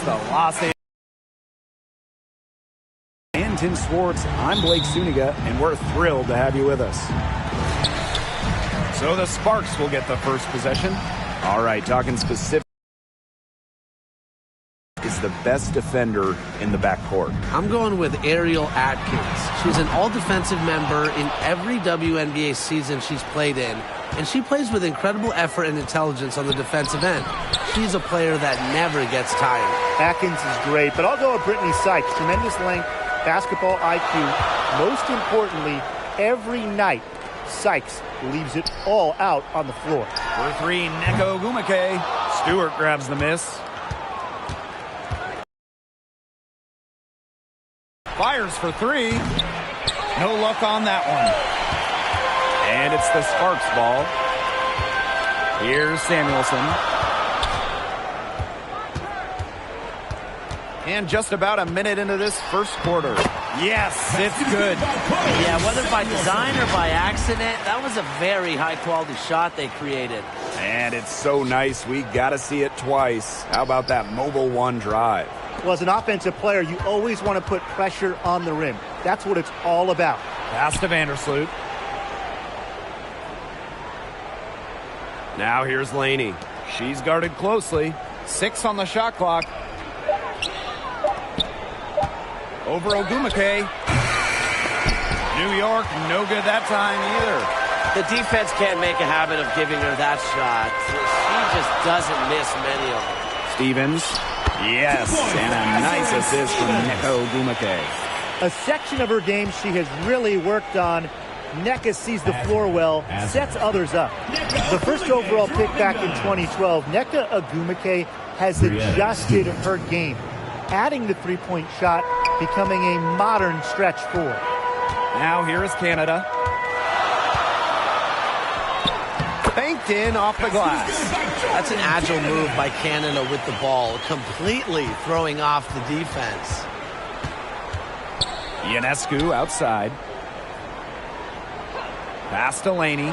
the Los Angeles. Tim Swartz, I'm Blake Suniga, and we're thrilled to have you with us. So the Sparks will get the first possession. All right, talking specific. Is the best defender in the backcourt. I'm going with Ariel Atkins. She's an all-defensive member in every WNBA season she's played in, and she plays with incredible effort and intelligence on the defensive end. She's a player that never gets tired. Atkins is great, but I'll go with Brittany Sykes. Tremendous length, basketball IQ. Most importantly, every night, Sykes leaves it all out on the floor. For three, Nneka Ogwumike. Stewart grabs the miss. Fires for three. No luck on that one. And it's the Sparks ball. Here's Samuelson. And just about a minute into this first quarter. Yes, it's good. Yeah, whether by design or by accident, that was a very high-quality shot they created. And it's so nice, we got to see it twice. How about that mobile one drive? Well, as an offensive player, you always want to put pressure on the rim. That's what it's all about. Pass to Vandersloot. Now here's Laney. She's guarded closely. 6 on the shot clock. Over Ogwumike. New York, no good that time either. The defense can't make a habit of giving her that shot. She just doesn't miss many of them. Stevens. Yes, and a nice assist from Nneka Ogwumike. A section of her game she has really worked on. Nneka sees the floor well, sets others up. The first overall pick back in 2012, Nneka Ogwumike has adjusted her game, adding the three-point shot, becoming a modern stretch four. Now here is Canada. Banked in off the glass. That's an agile move by Canada with the ball, completely throwing off the defense. Ionescu outside. Pass to Laney.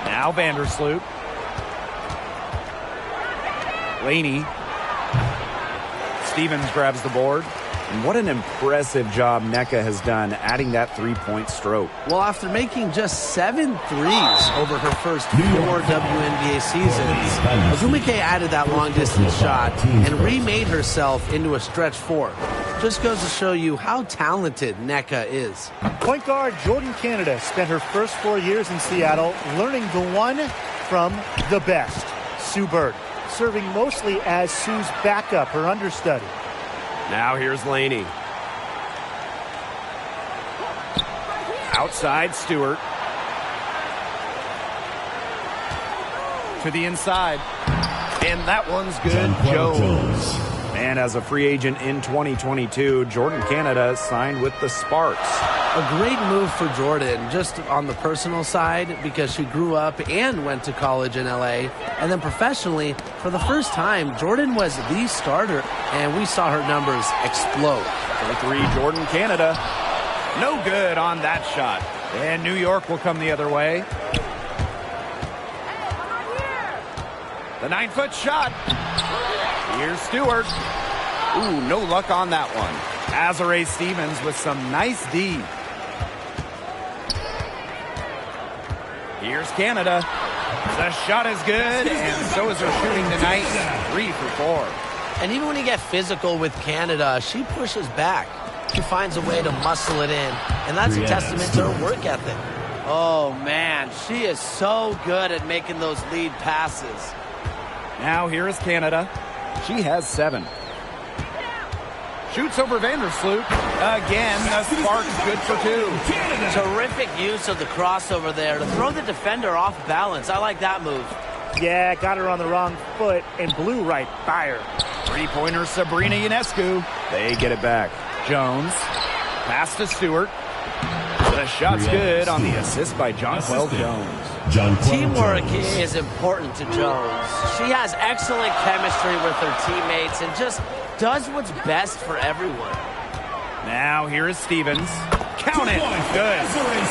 Now Vandersloot. Laney. Stevens grabs the board. And what an impressive job Nneka has done adding that three-point stroke. Well, after making just 7 threes over her first 4 WNBA seasons, Ogwumike added that long-distance shot and remade herself into a stretch 4. Just goes to show you how talented Nneka is. Point guard Jordan Canada spent her first 4 years in Seattle learning the one from the best, Sue Bird, serving mostly as Sue's backup, her understudy. Now here's Laney. Outside Stewart. To the inside. And that one's good. Jones. And as a free agent in 2022, Jordan Canada signed with the Sparks. A great move for Jordan, just on the personal side, because she grew up and went to college in LA. And then professionally, for the first time, Jordan was the starter, and we saw her numbers explode. For three, Jordan Canada. No good on that shot. And New York will come the other way. The 9-foot shot. Here's Stewart. Ooh, no luck on that one. Azare Stevens with some nice D. Here's Canada. The shot is good, and so is her shooting tonight. 3 for 4. And even when you get physical with Canada, she pushes back. She finds a way to muscle it in, and that's a testament to her work ethic. Oh, man, she is so good at making those lead passes. Now here is Canada. She has 7. Shoots over Vandersloot. Again, the Sparks good for 2. Terrific use of the crossover there to throw the defender off balance. I like that move. Yeah, got her on the wrong foot and blew right by her. Three-pointer Sabrina Ionescu. They get it back. Jones. Pass to Stewart. The shot's good on the assist by Jonquel Jones. Teamwork is important to Jones. She has excellent chemistry with her teammates and just does what's best for everyone. Now here is Stevens. Count it. Good.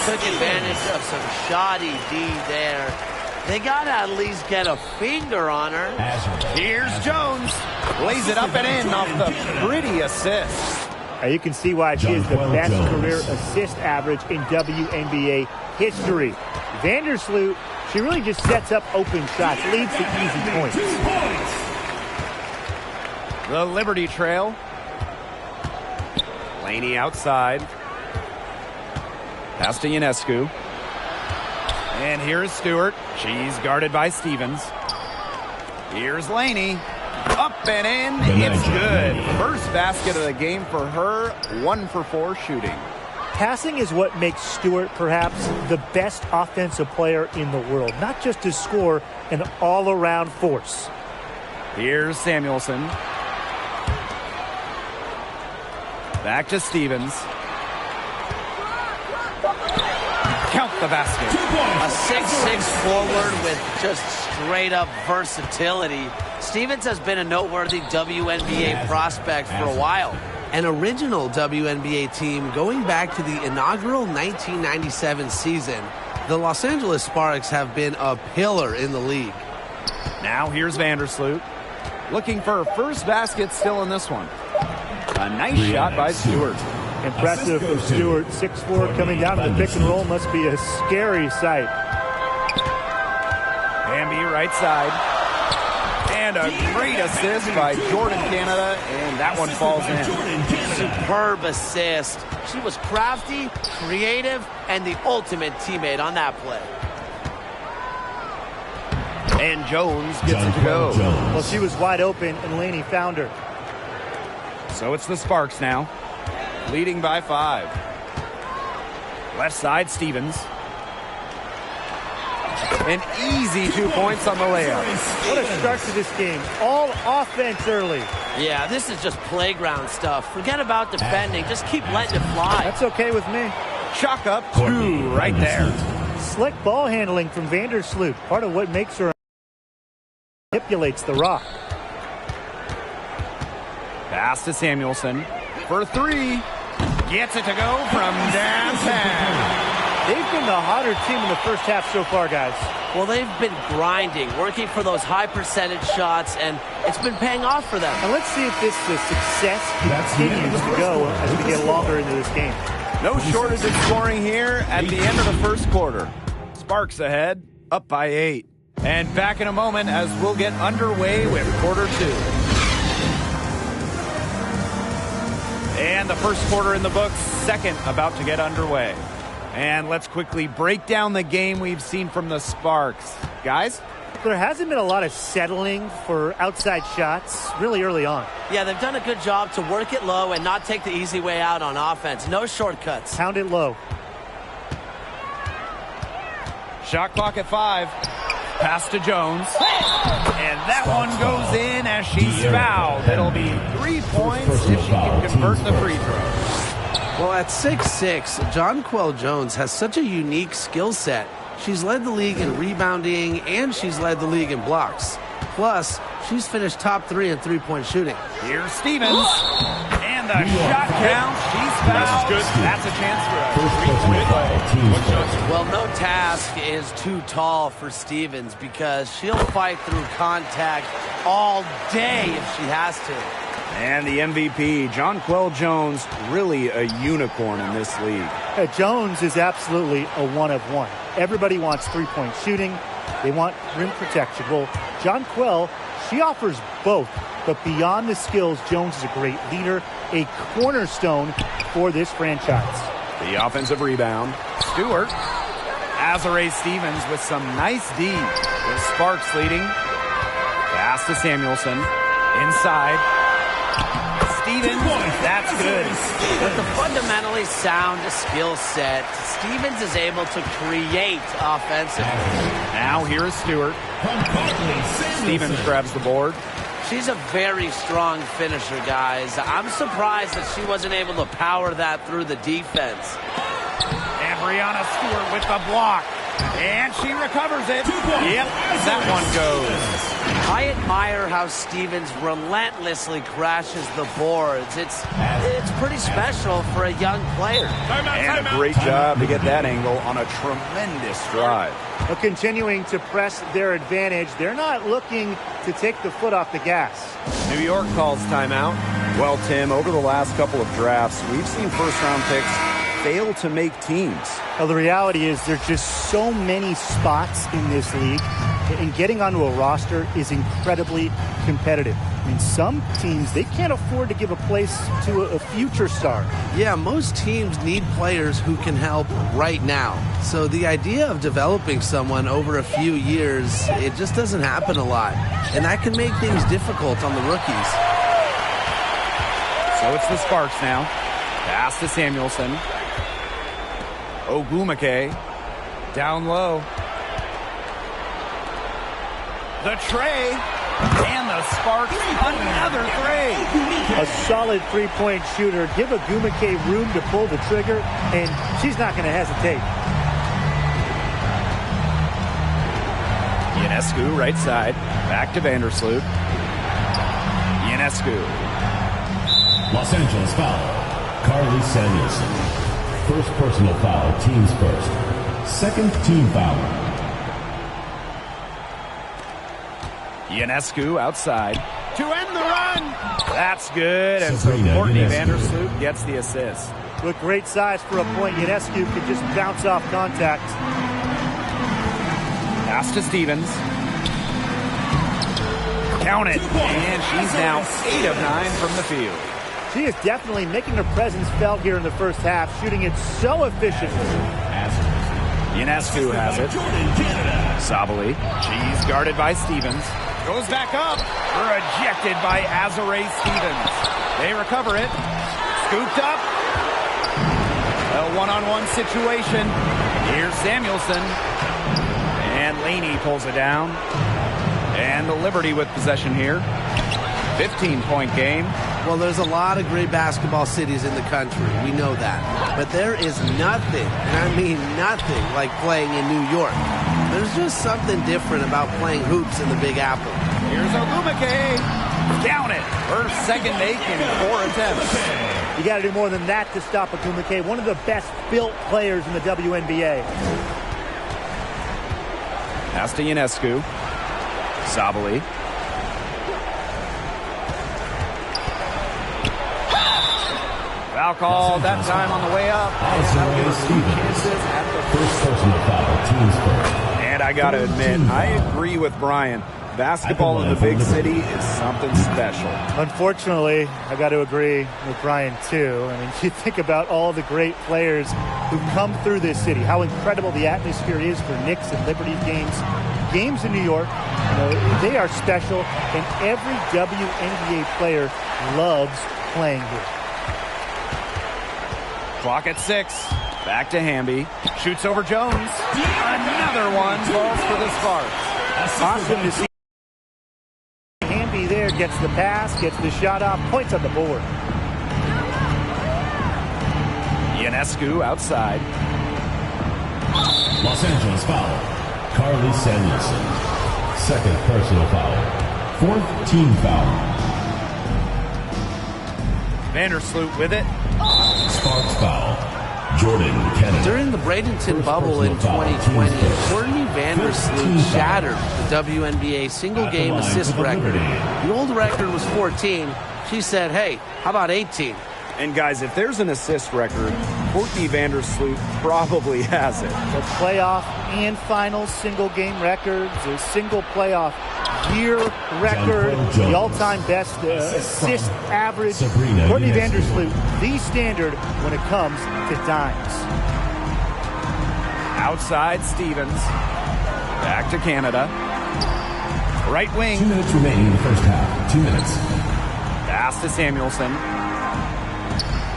Took advantage of some shoddy D there. They got to at least get a finger on her. Here's Jones. Lays it up and in off the pretty assist. You can see why she is the best career assist average in WNBA history. Vandersloot, she really just sets up open shots, leads to easy points. The Liberty Trail. Laney outside. Pass to Ionescu. And here's Stewart. She's guarded by Stevens. Here's Laney. Up and in. It's good. First basket of the game for her. 1 for 4 shooting. Passing is what makes Stewart perhaps the best offensive player in the world. Not just to score, an all-around force. Here's Samuelson. Back to Stevens. Count the basket. A 6'6" forward with just straight-up versatility. Stevens has been a noteworthy WNBA prospect for a while. An original WNBA team going back to the inaugural 1997 season. The Los Angeles Sparks have been a pillar in the league. Now here's Vandersloot. Looking for her first basket still in this one. A nice shot by Stewart. Impressive for Stewart. 6'4", coming down to the pick and roll must be a scary sight. Bambi right side. And a great assist by Jordan Canada, and that one falls in. Superb assist. She was crafty, creative, and the ultimate teammate on that play. And Jones gets it to go. Well, she was wide open, and Laney found her. So it's the Sparks now, leading by 5. Left side, Stevens. An easy 2 points on the layup. What a start to this game. All offense early. Yeah, this is just playground stuff. Forget about defending. Just keep letting it fly. That's okay with me. Chalk up 2 right there. Slick ball handling from Vandersloot. Part of what makes her manipulates the rock. Pass to Samuelson for 3. Gets it to go from downtown. They've been the hotter team in the first half so far, guys. Well, they've been grinding, working for those high percentage shots, and it's been paying off for them. And let's see if this success continues to go as we get longer into this game. No shortage of scoring here at the end of the first quarter. Sparks ahead, up by 8. And back in a moment as we'll get underway with quarter 2. And the first quarter in the books, second about to get underway. And let's quickly break down the game we've seen from the Sparks. Guys? There hasn't been a lot of settling for outside shots really early on. Yeah, they've done a good job to work it low and not take the easy way out on offense. No shortcuts. Pound it low. Shot clock at 5. Pass to Jones. And that one goes in as she's fouled. It'll be 3 points if she can convert the free throw. Well, at 6'6", Jonquel Jones has such a unique skill set. She's led the league in rebounding, and she's led the league in blocks. Plus, she's finished top 3 in three-point shooting. Here's Stevens. And the shot count. She's fouled. That's a chance for a three-point play. Well, no task is too tall for Stevens because she'll fight through contact all day if she has to. And the MVP, Jonquel Jones, really a unicorn in this league. Jones is absolutely a one-of-one. Everybody wants three-point shooting. They want rim protection. Well, Jonquel, she offers both. But beyond the skills, Jones is a great leader, a cornerstone for this franchise. The offensive rebound. Stewart. Azare Stevens with some nice D. With Sparks leading. Pass to Samuelson. Inside. Stevens, that's good. With the fundamentally sound skill set, Stevens is able to create offensively. Now here's Stewart. Stevens grabs the board. She's a very strong finisher, guys. I'm surprised that she wasn't able to power that through the defense. And Breanna Stewart with the block. And she recovers it. Yep, that one goes. I admire how Stevens relentlessly crashes the boards. It's pretty special for a young player. And a great job to get that angle on a tremendous drive. Continuing to press their advantage. They're not looking to take the foot off the gas. New York calls timeout. Well, Tim, over the last couple of drafts, we've seen first-round picks fail to make teams. Well, the reality is there's just so many spots in this league, and getting onto a roster is incredibly competitive. I mean, some teams, they can't afford to give a place to a future star. Yeah, most teams need players who can help right now. So the idea of developing someone over a few years, it just doesn't happen a lot. And that can make things difficult on the rookies. So it's the Sparks now. Pass to Samuelson. Ogumake down low. The tray, and the Sparks another three. A solid three-point shooter. Give Ogumake room to pull the trigger, and she's not going to hesitate. Ionescu right side, back to Vandersloot. Ionescu. Los Angeles foul. Carly Samuelson. First personal foul, team's first. Second team foul. Ionescu outside to end the run. That's good, and so Sabrina Courtney Ionescu. Vandersloot gets the assist. With great size for a point, Ionescu could just bounce off contact. Pass to Stevens. Count it, and she's now 8 of 9 from the field. She is definitely making her presence felt here in the first half, shooting it so efficiently. Ionescu has it. Sabali. She's guarded by Stevens. Goes back up. Rejected by Azare Stevens. They recover it. Scooped up. A one-on-one situation. Here's Samuelson. And Laney pulls it down. And the Liberty with possession here. 15-point game. Well, there's a lot of great basketball cities in the country. We know that. But there is nothing, and I mean nothing, like playing in New York. There's just something different about playing hoops in the Big Apple. Here's Ogumake. Count it. Her second make in 4 attempts. You got to do more than that to stop Ogumake, one of the best built players in the WNBA. Pass to Ionescu. Sabali. Foul call that time on the way up. First personal foul, team's first. And I got to admit, I agree with Brian. Basketball in the big city is something special. Unfortunately, I got to agree with Brian, too. I mean, you think about all the great players who come through this city, how incredible the atmosphere is for Knicks and Liberty games. Games in New York, you know, they are special, and every WNBA player loves playing here. Clock at 6. Back to Hamby. Shoots over Jones. Another one falls for the Sparks. Awesome to see. Hamby there gets the pass, gets the shot off, points on the board. Ionescu outside. Los Angeles foul. Carly Samuelson. Second personal foul. Fourth team foul. Vandersloot with it. Sparks foul. Jordan Kennedy. During the Bradenton bubble in 2020, Courtney Vandersloot shattered the WNBA single-game assist record. The old record was 14. She said, hey, how about 18? And guys, if there's an assist record, Courtney Vandersloot probably has it. The playoff and final single-game records, a single playoff year record, the all-time best assist average. Courtney Vandersloot, the standard when it comes to dimes. Outside Stevens. Back to Canada. Right wing. 2 minutes remaining in the first half. 2 minutes. Pass to Samuelson.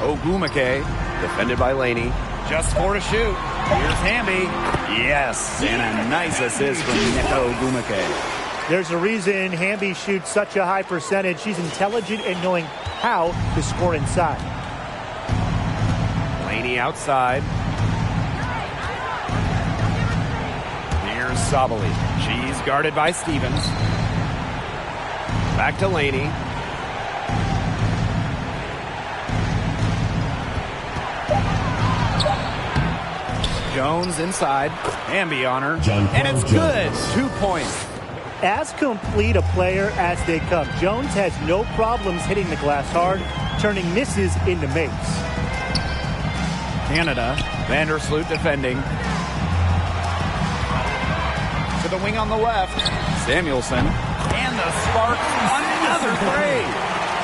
Ogumake, defended by Laney. Just 4 to shoot. Here's Hamby. Yes, and a nice assist from Nika Ogumake. There's a reason Hamby shoots such a high percentage. She's intelligent in knowing how to score inside. Laney outside. Here's Sabali. She's guarded by Stevens. Back to Laney. Jones inside. Hamby on her. And it's good. 2 points. As complete a player as they come, Jones has no problems hitting the glass hard, turning misses into makes. Canada, Vandersloot defending. To the wing on the left, Samuelson. And the Sparks, another three.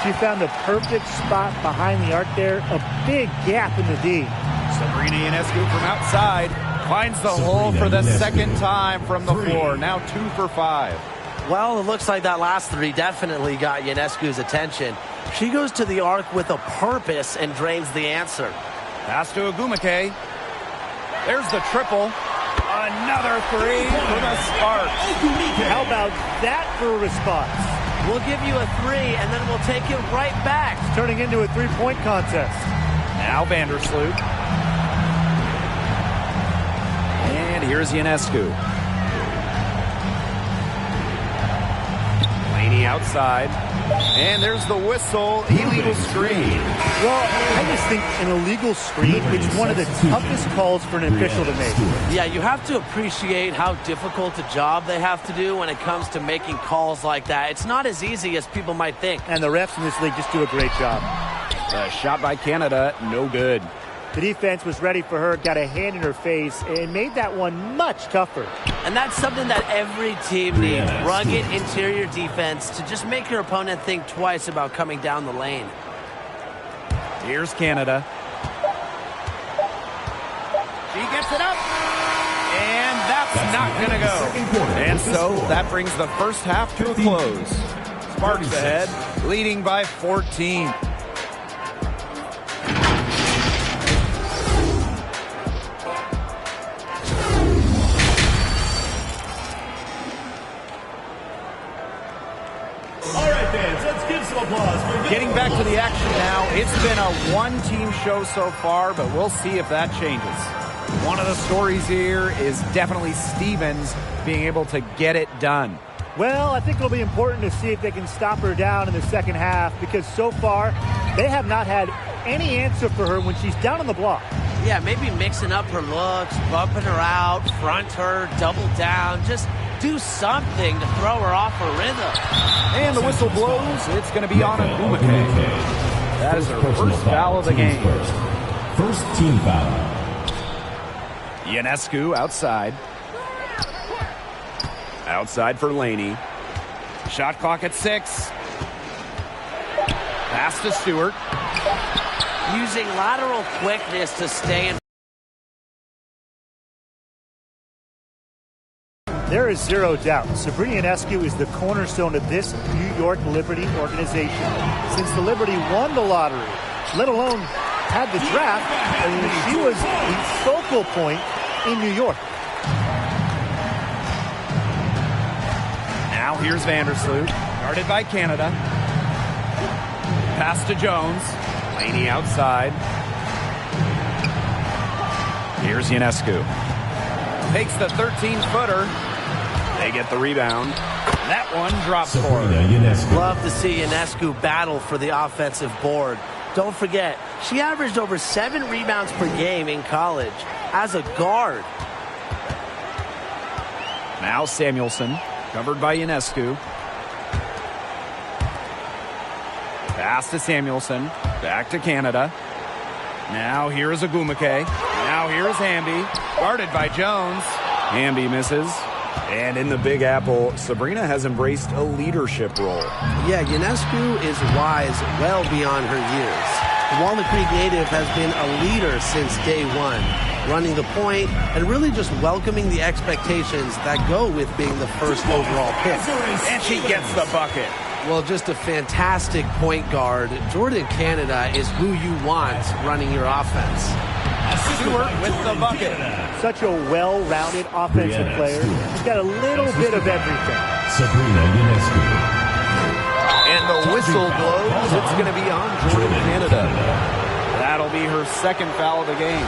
She found the perfect spot behind the arc there, a big gap in the D. Sabrina Ionescu from outside finds the hole for the second time from the floor. Now 2 for 5. Well, it looks like that last three definitely got Ionescu's attention. She goes to the arc with a purpose and drains the answer. Pass to Agumake. There's the triple. Another three for the Sparks. How about that for a response? We'll give you a three, and then we'll take it right back. It's turning into a three-point contest. Now Vandersloot. And here's Ionescu. Laney outside. And there's the whistle. Illegal screen. Well, I just think an illegal screen is one of the toughest calls for an official to make. Yeah, you have to appreciate how difficult a job they have to do when it comes to making calls like that. It's not as easy as people might think. And the refs in this league just do a great job. A shot by Canada, no good. The defense was ready for her, got a hand in her face, and made that one much tougher. And that's something that every team needs. Rugged interior defense to just make your opponent think twice about coming down the lane. Here's Canada. She gets it up. And that's not going to go. And so that brings the first half to a close. Sparks ahead, leading by 14. Getting back to the action now. It's been a one-team show so far, but we'll see if that changes. One of the stories here is definitely Stevens being able to get it done. Well, I think it'll be important to see if they can stop her down in the second half, because so far they have not had any answer for her when she's down on the block. Yeah, maybe mixing up her looks, bumping her out, front her, double down, just do something to throw her off her rhythm. And the whistle blows. It's going to be on Agumake. That is her first foul of the game. First team foul. Ionescu outside. Outside for Laney. Shot clock at 6. Pass to Stewart. Using lateral quickness to stay in. There is zero doubt Sabrina Ionescu is the cornerstone of this New York Liberty organization. Since the Liberty won the lottery, let alone had the draft, she was the focal point in New York. Now here's Vandersloot, guarded by Canada. Pass to Jones. Laney outside. Here's Ionescu. Takes the 13-footer. They get the rebound. That one drops for her. Love to see Ionescu battle for the offensive board. Don't forget, she averaged over 7 rebounds per game in college as a guard. Now Samuelson, covered by Ionescu. Pass to Samuelson. Back to Canada. Now here is Agumake. Now here is Hamby, guarded by Jones. Hamby misses. And in the Big Apple, Sabrina has embraced a leadership role. Yeah, Ionescu is wise well beyond her years. The Walnut Creek native has been a leader since day one, running the point and really just welcoming the expectations that go with being the first overall pick. And she gets the bucket. Well, just a fantastic point guard. Jordan Canada is who you want running your offense. Stewart with the bucket. Such a well-rounded offensive player. She's got a little bit of everything. Sabrina Ionescu. And the whistle blows. It's going to be on Jordan Canada. That'll be her second foul of the game.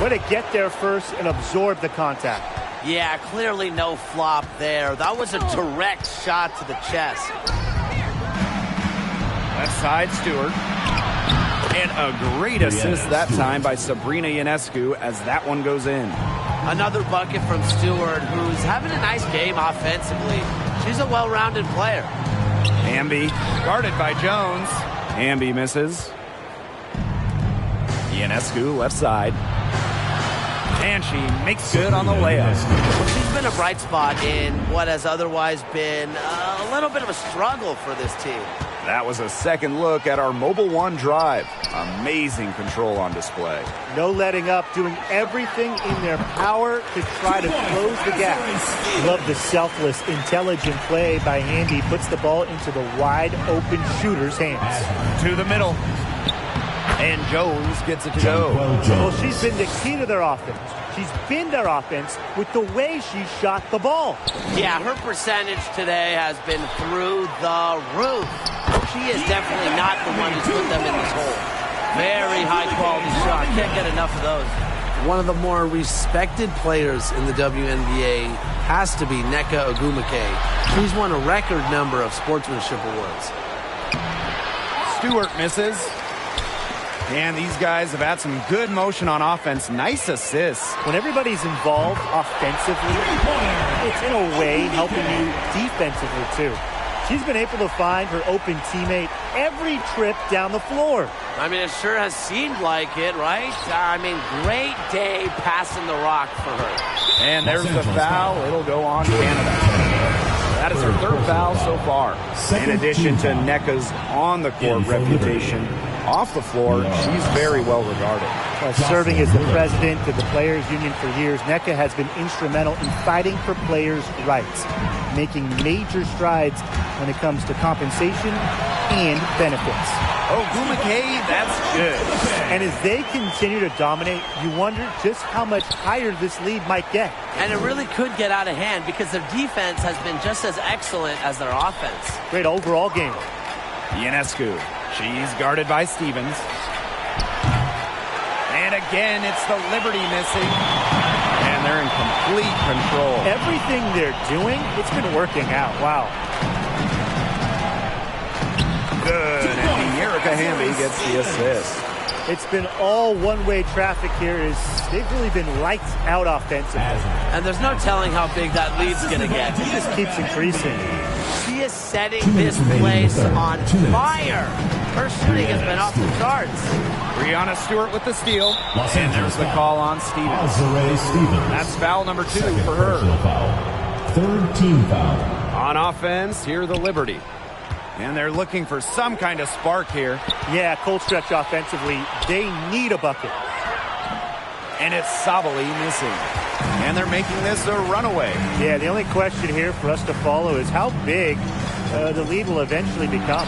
Way to get there first and absorb the contact. Yeah, clearly no flop there. That was a direct shot to the chest. Left side, Stewart. And a great assist that time by Sabrina Ionescu as that one goes in. Another bucket from Stewart, who's having a nice game offensively. She's a well-rounded player. Hamby guarded by Jones. Hamby misses. Ionescu left side. And she makes good on the layup. Well, she's been a bright spot in what has otherwise been a little bit of a struggle for this team. That was a second look at our Mobile One drive. Amazing control on display. No letting up, doing everything in their power to try to close the gap. Love the selfless, intelligent play by Hamby. Puts the ball into the wide open shooter's hands. To the middle. And Jones gets it to go. Well, she's been the key to their offense. She's been their offense with the way she shot the ball. Yeah, her percentage today has been through the roof. She is definitely not the one who's put them in this hole. Very high-quality shot. Can't get enough of those. One of the more respected players in the WNBA has to be Nneka Ogwumike. She's won a record number of sportsmanship awards. Stewart misses. And these guys have had some good motion on offense. Nice assists. When everybody's involved offensively, it's in a way helping you defensively too. She's been able to find her open teammate every trip down the floor. I mean, it sure has seemed like it, right? I mean, great day passing the rock for her. And there's the foul. It'll go on Canada. That is her third foul so far. In addition to Nneka's on-the-court reputation, off the floor, she's very well regarded. Serving as the president of the Players Union for years, Nneka has been instrumental in fighting for players' rights, making major strides when it comes to compensation and benefits. Ogwumike, that's good. And as they continue to dominate, you wonder just how much higher this lead might get. And it really could get out of hand because their defense has been just as excellent as their offense. Great overall game. Ionescu. She's guarded by Stevens. And again, it's the Liberty missing. And they're in complete control. Everything they're doing, it's been working out. Wow. Good. And Erica Hamby gets the assist. It's been all one-way traffic here. They've really been lights out offensively. And there's no telling how big that lead's going to get. It just keeps increasing. She is setting this place on fire. Her shooting has been off the charts. Breonna Stewart with the steal. And there's the call on Stevens. That's foul number 2 for her. Third team foul. On offense, here the Liberty. And they're looking for some kind of spark here. Yeah, cold stretch offensively. They need a bucket. And it's Sabali missing. And they're making this a runaway. Yeah, the only question here for us to follow is how big the lead will eventually become.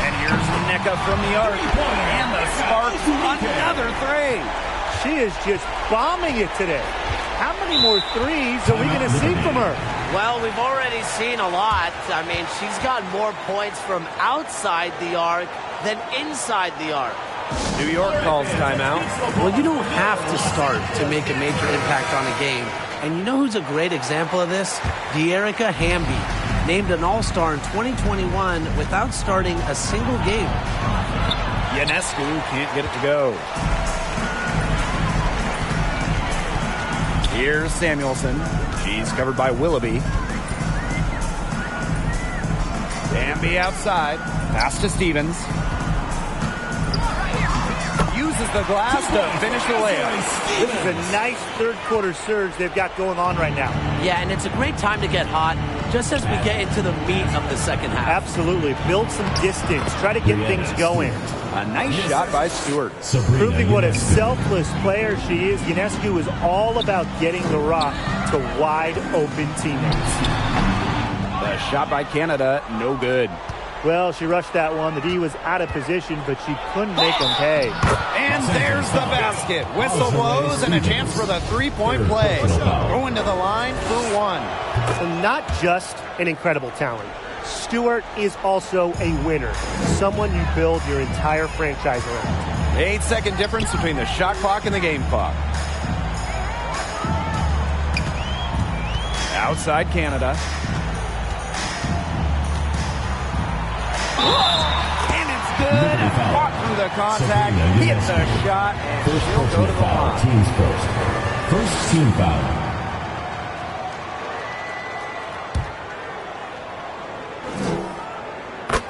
And here's Nneka from the arc. And the sparks, another three. She is just bombing it today. How many more threes are we going to see from her? Well, we've already seen a lot. I mean, she's got more points from outside the arc than inside the arc. New York calls timeout. Well, you don't have to start to make a major impact on a game. And you know who's a great example of this? Erica Hamby, named an All-Star in 2021 without starting a single game. Ionescu can't get it to go. Here's Samuelson. She's covered by Willoughby. Hamby outside. Pass to Stevens. Uses the glass to finish the layup. This is a nice third-quarter surge they've got going on right now. Yeah, and it's a great time to get hot, just as we get into the meat of the second half. Absolutely. Build some distance. Try to get things going. A nice shot by Stewart. Proving what a selfless player she is. Ionescu is all about getting the rock to wide-open teammates. The shot by Canada, no good. Well, she rushed that one. The D was out of position, but she couldn't make them pay. And there's the basket. Whistle blows and a chance for the three-point play. Going to the line for one. So not just an incredible talent. Stewart is also a winner. Someone you build your entire franchise around. 8-second difference between the shot clock and the game clock. Outside Canada. And it's good. Fought through the contact, hits a shot, and First she'll go personal to the foul, line. teams first. First team foul.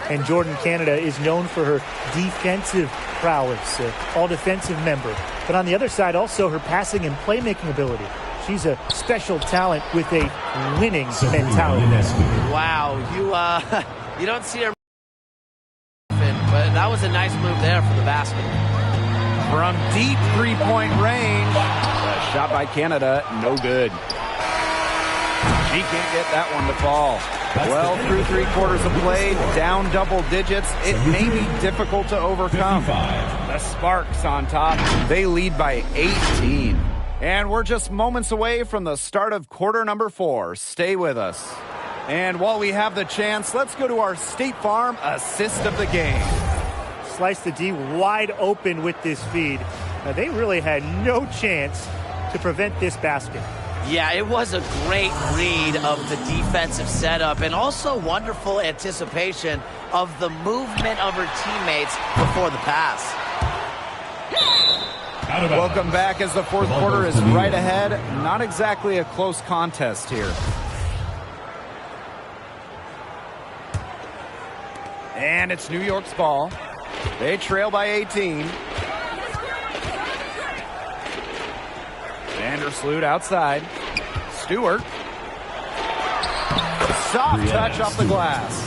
And Jordan Canada is known for her defensive prowess, all-defensive member. But on the other side, also her passing and playmaking ability. She's a special talent with a winning mentality. Wow, you don't see her, but that was a nice move there for the basket. From deep three-point range, a shot by Canada, no good. She can't get that one to fall. Well, through 3/4 of play, down double digits, it may be difficult to overcome. The Sparks on top, they lead by 18. And we're just moments away from the start of quarter number 4. Stay with us. And while we have the chance, let's go to our State Farm assist of the game. Slice the D wide open with this feed. Now, they really had no chance to prevent this basket. Yeah, it was a great read of the defensive setup and also wonderful anticipation of the movement of her teammates before the pass. Welcome back as the fourth quarter is right ahead. Not exactly a close contest here. And it's New York's ball. They trail by 18. Vandersloot outside. Stewart. Soft touch off the glass.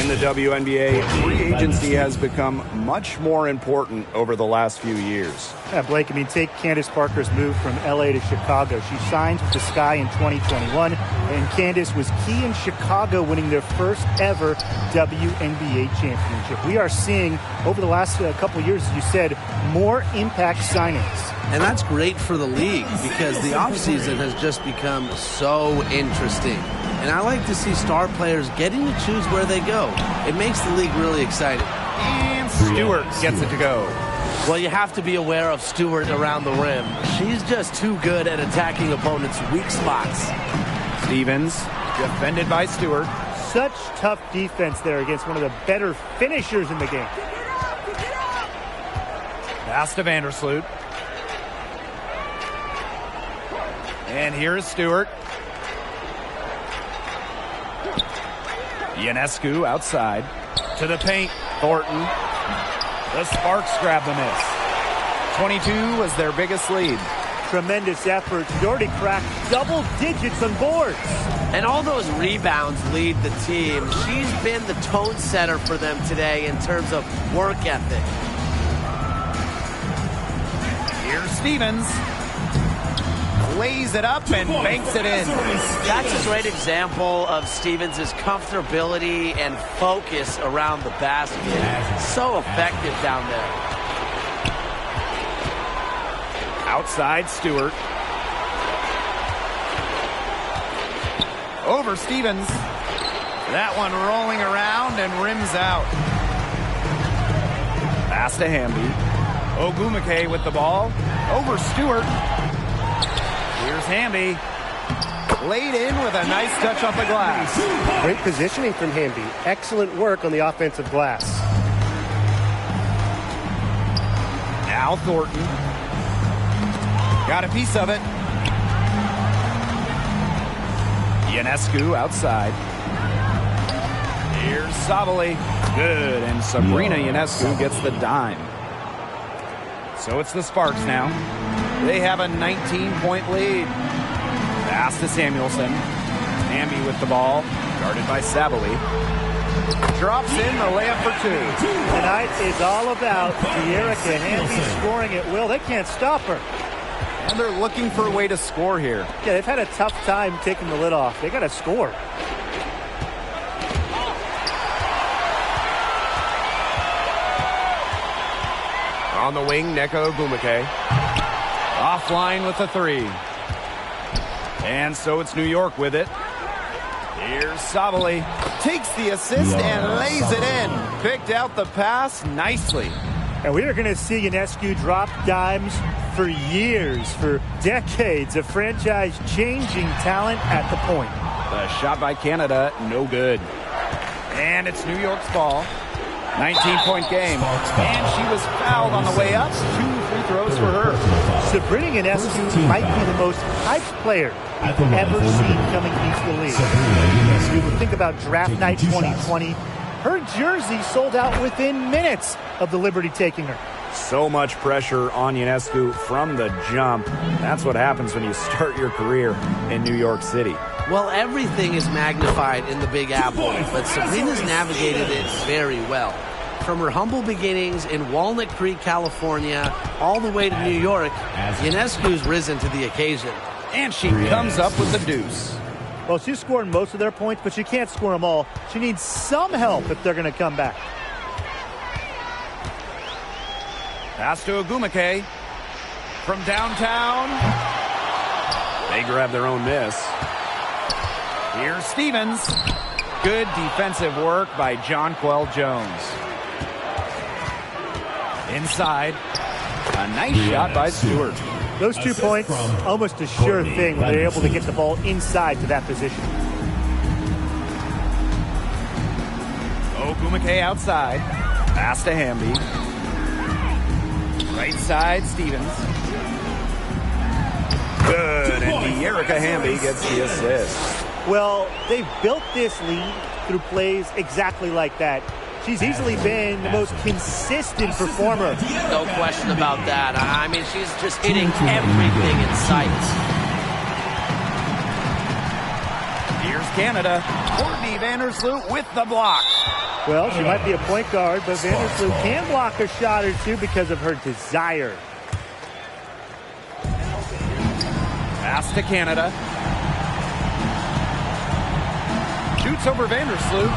In the WNBA, free agency has become much more important over the last few years. Yeah, Blake, I mean, take Candace Parker's move from L.A. to Chicago. She signed with the Sky in 2021, and Candace was key in Chicago winning their first ever WNBA championship. We are seeing, over the last couple years, as you said, more impact signings. And that's great for the league because the offseason has just become so interesting. And I like to see star players getting to choose where they go. It makes the league really exciting. And Stewart gets it to go. Well, you have to be aware of Stewart around the rim. She's just too good at attacking opponents' weak spots. Stevens, defended by Stewart. Such tough defense there against one of the better finishers in the game. Pass to Vandersloot. And here is Stewart. Ionescu outside. To the paint. Thornton. The Sparks grab the miss. 22 was their biggest lead. Tremendous effort. She's already cracked double digits on boards. And all those rebounds lead the team. She's been the tone setter for them today in terms of work ethic. Here's Stevens. Lays it up and banks it in. That's a great example of Stevens' comfortability and focus around the basket. So effective down there. Outside Stewart. Over Stevens. That one rolling around and rims out. Pass to Hamby. Ogumake with the ball. Over Stewart. Here's Hamby. Laid in with a nice touch off the glass. Great positioning from Hamby. Excellent work on the offensive glass. Now Thornton. Got a piece of it. Ionescu outside. Here's Savali. Good, and Sabrina Ionescu gets the dime. So it's the Sparks now. They have a 19-point lead. Pass to Samuelson. Hamby with the ball. Guarded by Savali. Drops in the layup for two. Tonight is all about De'Erica Hamby scoring at will. They can't stop her. And they're looking for a way to score here. Yeah, they've had a tough time taking the lid off. They got to score. On the wing, Nneka Ogumake. Offline with the three. And so it's New York with it. Here's Savali. Takes the assist and lays it in. Picked out the pass nicely. And we are going to see Ionescu drop dimes for years, for decades. A franchise-changing talent at the point. The shot by Canada, no good. And it's New York's ball. 19-point game. And she was fouled on the way up. 2 free throws for her. Sabrina Ionescu might be the most hyped player we've ever seen coming into the league. You would think about draft night 2020. Her jersey sold out within minutes of the Liberty taking her. So much pressure on Ionescu from the jump. That's what happens when you start your career in New York City. Well, everything is magnified in the Big Apple, but Sabrina's navigated it very well. From her humble beginnings in Walnut Creek, California, all the way to New York, Ionescu's risen to the occasion. And she comes up with the deuce. Well, she's scoring most of their points, but she can't score them all. She needs some help if they're going to come back. Pass to Agumake from downtown. They grab their own miss. Here's Stevens. Good defensive work by Jonquel Jones. Inside. A nice shot by Stewart. Those 2 points, almost a sure thing when they're able to get the ball inside to that position. Ogumake outside. Pass to Hamby. Right side, Stevens. Good, and Erica Hamby gets the assist. Well, they've built this lead through plays exactly like that. She's easily been the most consistent performer. No question about that. I mean, she's just hitting everything in sight. Here's Canada. Courtney Vandersloot with the block. Well, she might be a point guard, but Vandersloot can block a shot or two because of her desire. Pass to Canada. Shoots over Vandersloot.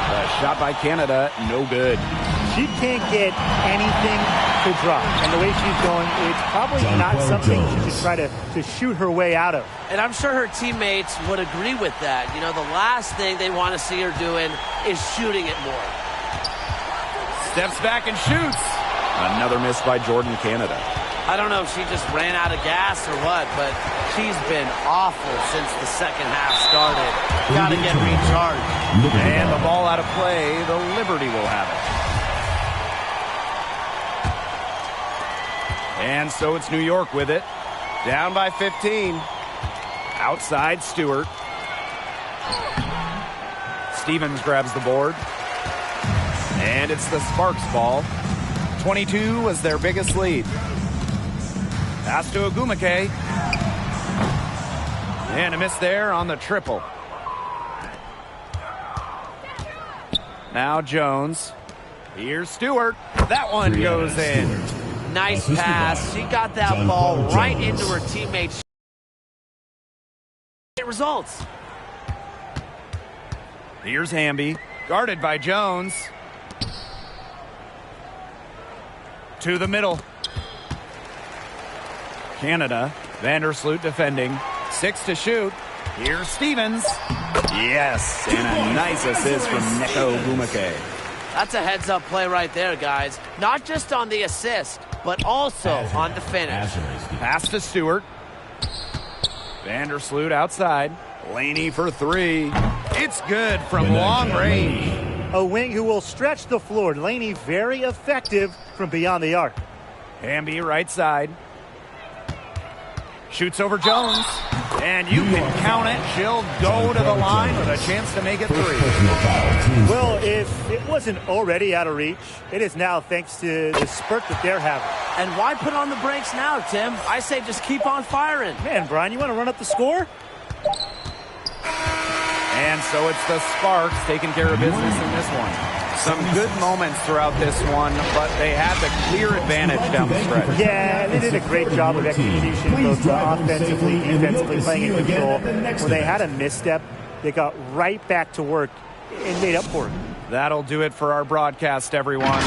A shot by Canada, no good. She can't get anything to drop. And the way she's going, it's probably not something she should try to shoot her way out of. And I'm sure her teammates would agree with that. You know, the last thing they want to see her doing is shooting it more. Steps back and shoots. Another miss by Jordan Canada. I don't know if she just ran out of gas or what, but she's been awful since the second half started. Got to get recharged. And the ball out of play. The Liberty will have it. And so it's New York with it. Down by 15. Outside Stewart. Stevens grabs the board. And it's the Sparks ball. 22 was their biggest lead. Pass to Agumake. And a miss there on the triple. Now Jones. Here's Stewart. That one goes in. Nice pass. She got that ball right into her teammates. Results. Here's Hamby. Guarded by Jones. To the middle. Canada. Vandersloot defending. 6 to shoot. Here's Stevens. Yes, and a nice assist from Neko Ogumake. That's a heads-up play right there, guys. Not just on the assist, but also on the finish. Pass to Stewart. Vandersloot outside. Laney for 3. It's good from long range. A wing who will stretch the floor. Laney very effective from beyond the arc. Hamby right side. Shoots over Jones. And you can count it. She'll go to the line with a chance to make it 3. Well, if it wasn't already out of reach, it is now thanks to the spurt that they're having. And why put on the brakes now, Tim? I say just keep on firing. Man, Brian, you want to run up the score? And so it's the Sparks taking care of business in this one. Some good moments throughout this one, but they had the clear advantage down the stretch. Yeah, they did a great job of execution, both offensively, defensively, playing in control. When they had a misstep, they got right back to work and made up for it. That'll do it for our broadcast, everyone.